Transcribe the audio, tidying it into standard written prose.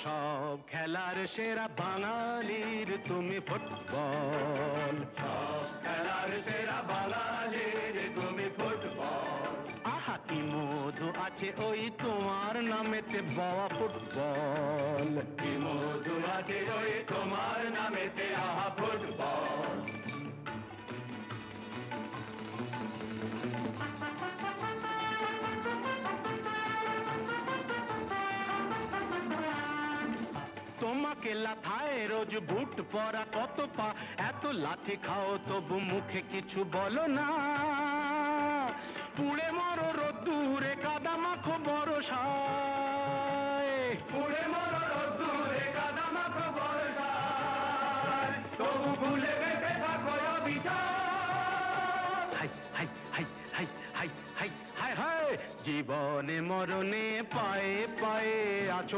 সব খেলার সেরা বাঙালির তুমি ফুটবল। সব খেলার সেরা বাঙালির তুমি ফুটবল। আহা কি মধু আছে ওই তোমার নামেতে বাবা ফুটবল। কি মধু আছে ওই তোমার নামেতে আহা ফুটবল। তোমাকে লাথায় রোজ বুট পরা কত পা, এত লাথি খাও তবু মুখে কিছু বলো না। পুড়ে মরো রোদ্দুরে কাদা মাখো বরসায়, পুড়ে মরো রোদ্দুরে কাদা মাখো বর্ষায়, তবু ভুলে বেঁচে থাকো অবিচার। High high high high high high high high, জীবনে মরণে পায়ে পায়ে আছো।